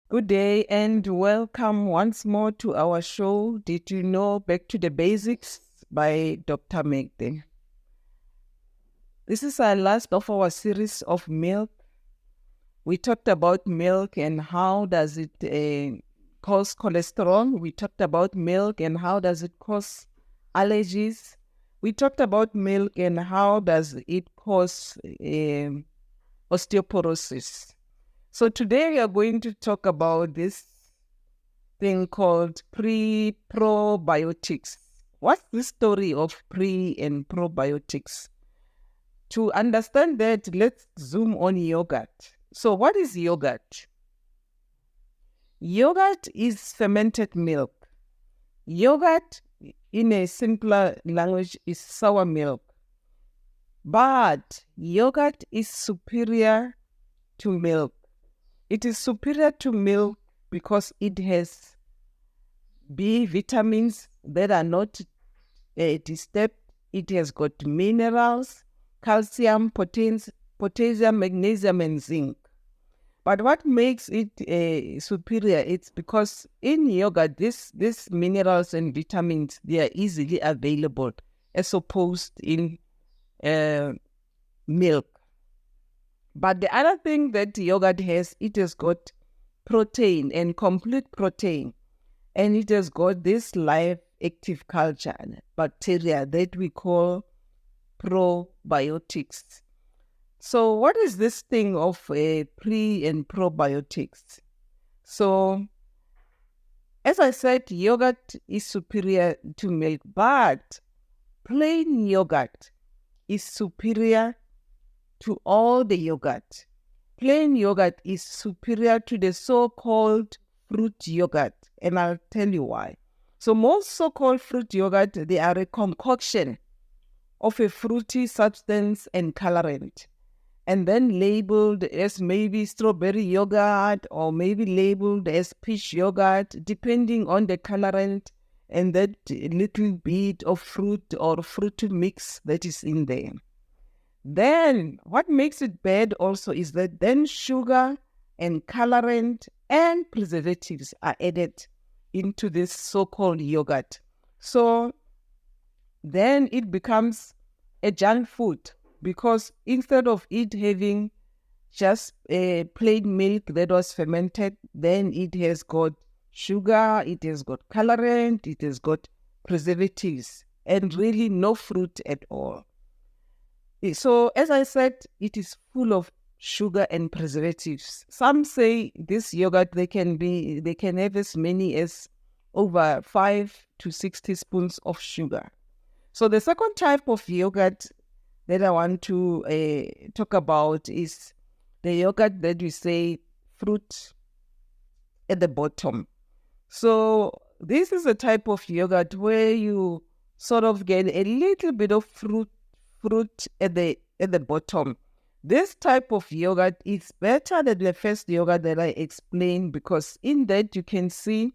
Good day and welcome once more to our show, Did You Know Back to the Basics by Dr. Magde. This is our last of our series of milk. We talked about milk and how does it cause cholesterol. We talked about milk and how does it cause allergies. We talked about milk and how does it cause osteoporosis. So today we are going to talk about this thing called probiotics. What's the story of pre and probiotics? To understand that, let's zoom on yogurt. So what is yogurt? Yogurt is fermented milk. Yogurt, in a simpler language, is sour milk. But yogurt is superior to milk. It is superior to milk because it has B vitamins that are not disturbed. It has got minerals, calcium, potassium, magnesium, and zinc. But what makes it superior? It's because in yogurt, these minerals and vitamins, they are easily available as opposed in milk. But the other thing that yogurt has, it has got protein and complete protein. And it has got this live active culture bacteria that we call probiotics. So what is this thing of pre and probiotics? So as I said, yogurt is superior to milk, but plain yogurt is superior to all the yogurt. Plain yogurt is superior to the so-called fruit yogurt, and I'll tell you why. So most so-called fruit yogurt, they are a concoction of a fruity substance and colorant, and then labeled as maybe strawberry yogurt or maybe labeled as peach yogurt, depending on the colorant and that little bit of fruit or fruit mix that is in there. Then what makes it bad also is that then sugar and colorant and preservatives are added into this so-called yogurt. So then it becomes a junk food because instead of it having just a plain milk that was fermented, then it has got sugar, it has got colorant, it has got preservatives, and really no fruit at all. So, as I said, it is full of sugar and preservatives. Some say this yogurt, they can have as many as over 5 to 6 teaspoons of sugar. So the second type of yogurt that I want to talk about is the yogurt that we say fruit at the bottom. So this is a type of yogurt where you sort of get a little bit of fruit at the bottom. This type of yogurt is better than the first yogurt that I explained because in that you can see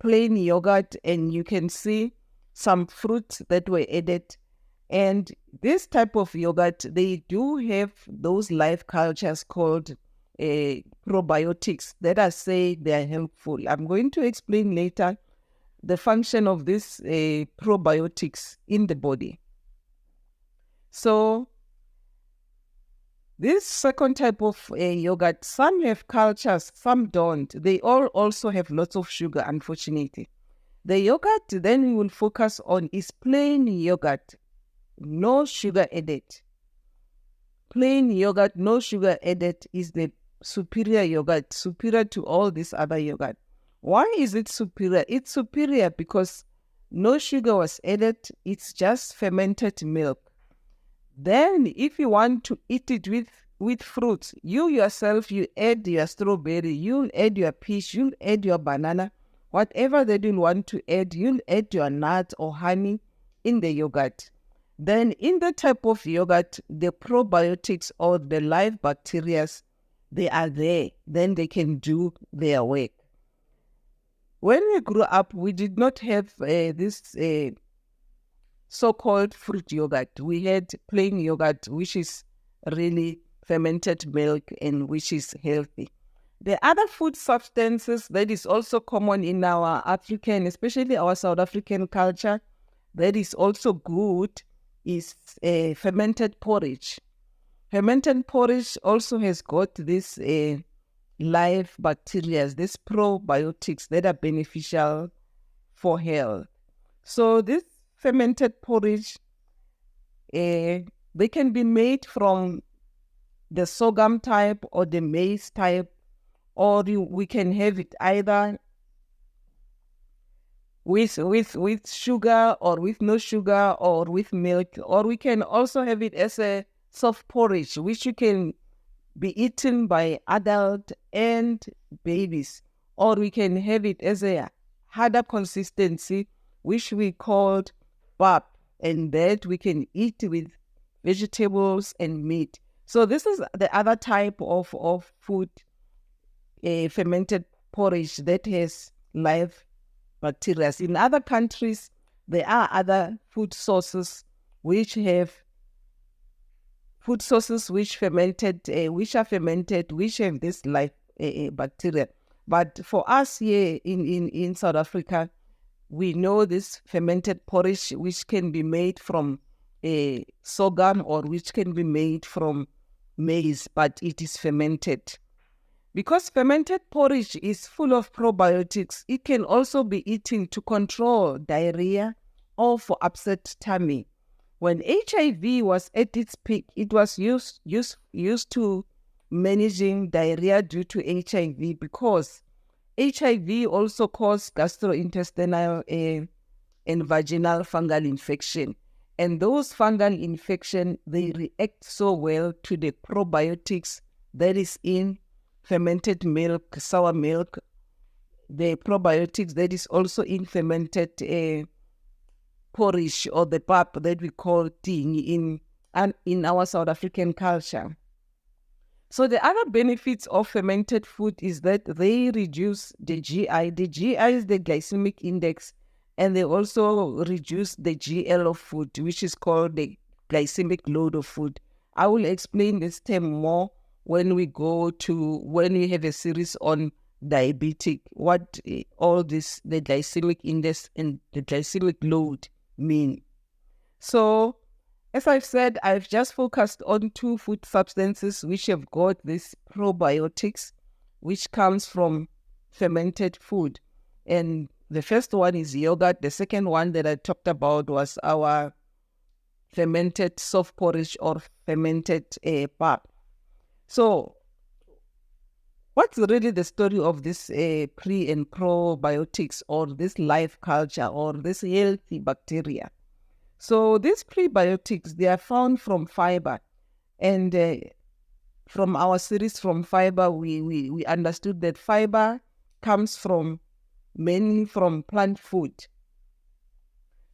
plain yogurt and you can see some fruits that were added. And this type of yogurt, they do have those live cultures called probiotics that I say they are helpful. I'm going to explain later the function of these probiotics in the body. So this second type of yogurt, some have cultures, some don't. They all also have lots of sugar, unfortunately. The yogurt then we will focus on is plain yogurt, no sugar added. Plain yogurt, no sugar added is the superior yogurt, superior to all this other yogurt. Why is it superior? It's superior because no sugar was added. It's just fermented milk. Then if you want to eat it with fruits, you yourself, you add your strawberry, you'll add your peach, you'll add your banana, whatever that you want to add, you'll add your nuts or honey in the yogurt. Then in the type of yogurt, the probiotics or the live bacteria, they are there. Then they can do their work. When we grew up, we did not have this so-called fruit yogurt. We had plain yogurt, which is really fermented milk and which is healthy. The other food substances that is also common in our African, especially our South African culture, that is also good is fermented porridge. Fermented porridge also has got this live bacteria, these probiotics that are beneficial for health. So this fermented porridge, they can be made from the sorghum type or the maize type, or we can have it either with sugar or with no sugar or with milk, or we can also have it as a soft porridge, which you can be eaten by adult and babies, or we can have it as a harder consistency, which we called pap, and that we can eat with vegetables and meat. So this is the other type of food, a fermented porridge that has live bacteria. In other countries, there are other food sources which are fermented, which have this live bacteria. But for us here in South Africa, we know this fermented porridge, which can be made from sorghum or which can be made from maize, but it is fermented. Because fermented porridge is full of probiotics, it can also be eaten to control diarrhea or for upset tummy. When HIV was at its peak, it was used to managing diarrhea due to HIV, because HIV also caused gastrointestinal and vaginal fungal infection. And those fungal infections, they react so well to the probiotics that is in fermented milk, sour milk, the probiotics that is also in fermented porridge or the pap that we call ting in our South African culture. So the other benefits of fermented food is that they reduce the GI. The GI is the glycemic index, and they also reduce the GL of food, which is called the glycemic load of food. I will explain this term more when we have a series on diabetic, what all this, the glycemic index and the glycemic load mean. So, as I've said, I've just focused on two food substances which have got this probiotics, which comes from fermented food. And the first one is yogurt. The second one that I talked about was our fermented soft porridge or fermented pap. So, what's really the story of this pre and probiotics, or this life culture, or this healthy bacteria? So these prebiotics, they are found from fiber. And from our series from fiber, we understood that fiber comes mainly from plant food.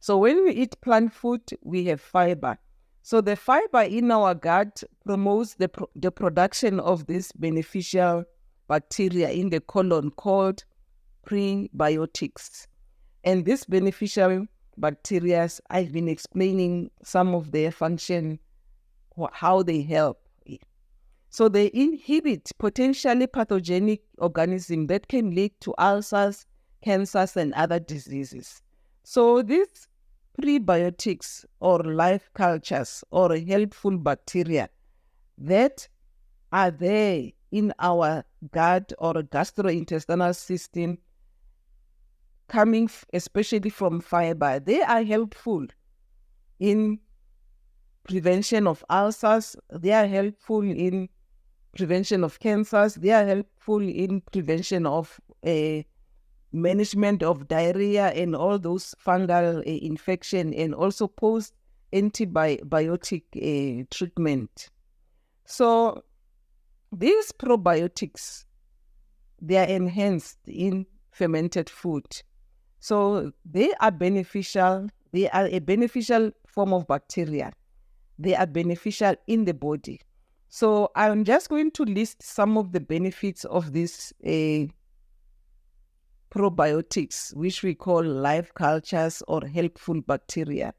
So when we eat plant food, we have fiber. So the fiber in our gut promotes the production of this beneficial bacteria in the colon called prebiotics. And this beneficial bacteria, I've been explaining some of their function, how they help. So they inhibit potentially pathogenic organisms that can lead to ulcers, cancers, and other diseases. So these prebiotics or life cultures or helpful bacteria that are there in our gut or gastrointestinal system, coming especially from fiber, they are helpful in prevention of ulcers, they are helpful in prevention of cancers, they are helpful in prevention of management of diarrhea and all those fungal infection, and also post antibiotic treatment. So these probiotics, they are enhanced in fermented food. So they are beneficial. They are a beneficial form of bacteria. They are beneficial in the body. So I'm just going to list some of the benefits of these probiotics, which we call life cultures or helpful bacteria.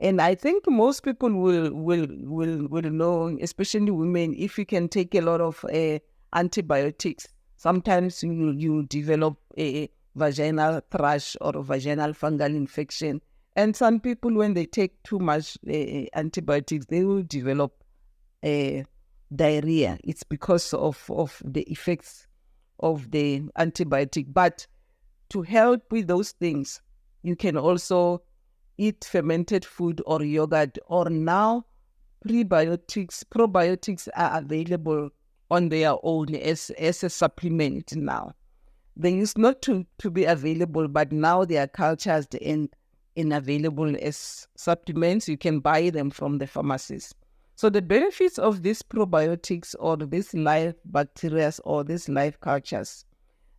And I think most people will know, especially women, if you can take a lot of antibiotics, sometimes you develop a vaginal thrush or a vaginal fungal infection. And some people, when they take too much antibiotics, they will develop diarrhea. It's because of the effects of the antibiotic. But to help with those things, you can also eat fermented food or yogurt, or now probiotics are available on their own as a supplement now. They used not to be available, but now they are cultured and available as supplements. You can buy them from the pharmacies. So the benefits of these probiotics or these live bacteria or these live cultures,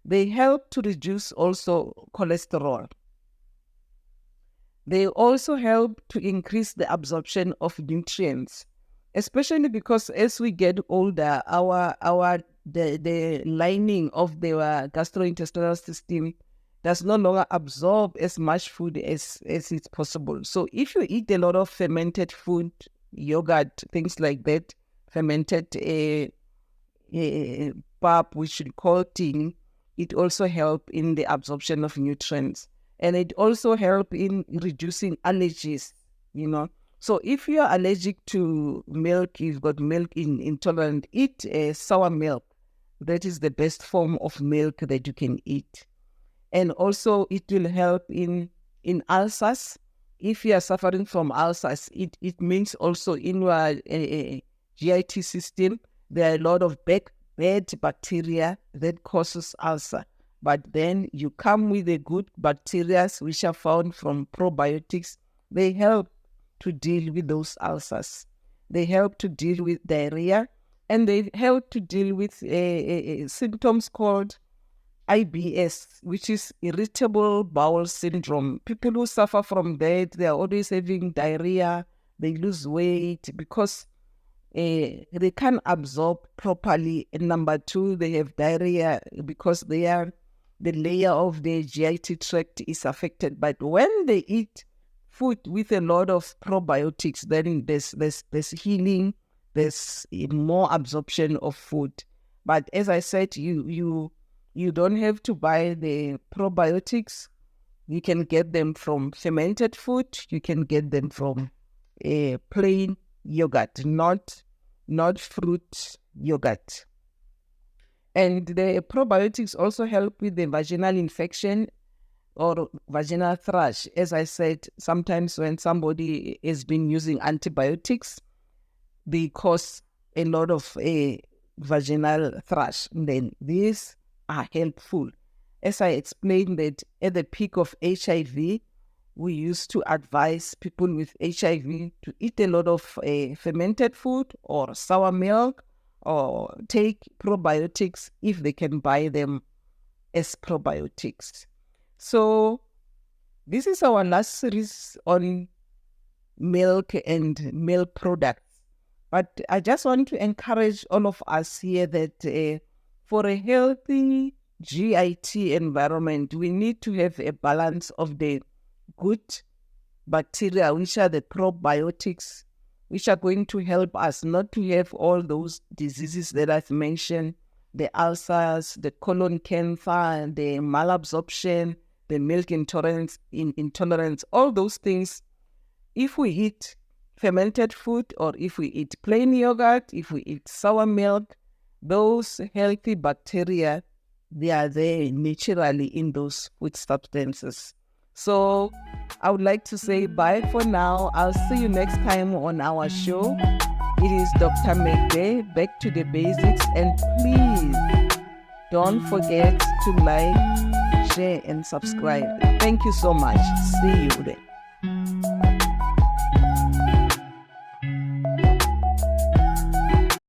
they help to reduce also cholesterol. They also help to increase the absorption of nutrients, especially because as we get older, the lining of the gastrointestinal system does no longer absorb as much food as it's possible. So if you eat a lot of fermented food, yogurt, things like that, fermented pap, which we call tin, it also helps in the absorption of nutrients. And it also helps in reducing allergies, So if you're allergic to milk, you've got milk intolerant, eat sour milk. That is the best form of milk that you can eat. And also it will help in ulcers. If you are suffering from ulcers, it means also in your GIT system, there are a lot of bad bacteria that causes ulcer. But then you come with the good bacteria which are found from probiotics. They help to deal with those ulcers. They help to deal with diarrhea, and they help to deal with symptoms called IBS, which is irritable bowel syndrome. People who suffer from that, they are always having diarrhea, they lose weight because they can't absorb properly. And number two, they have diarrhea because the layer of the GIT tract is affected. But when they eat food with a lot of probiotics, then there's healing, there's more absorption of food. But as I said, you don't have to buy the probiotics. You can get them from fermented food. You can get them from plain yogurt, not fruit yogurt. And the probiotics also help with the vaginal infection or vaginal thrush. As I said, sometimes when somebody has been using antibiotics, they cause a lot of vaginal thrush. And then these are helpful. As I explained that at the peak of HIV, we used to advise people with HIV to eat a lot of fermented food or sour milk, or take probiotics if they can buy them as probiotics. So this is our last series on milk and milk products. But I just want to encourage all of us here that for a healthy GIT environment, we need to have a balance of the good bacteria, which are the probiotics, which are going to help us not to have all those diseases that I've mentioned, the ulcers, the colon cancer, the malabsorption, the milk intolerance, all those things. If we eat fermented food, or if we eat plain yogurt, if we eat sour milk, those healthy bacteria, they are there naturally in those food substances. So I would like to say bye for now. I'll see you next time on our show. It is Dr. Magde, back to the basics. And please don't forget to like, share, and subscribe. Thank you so much. See you then.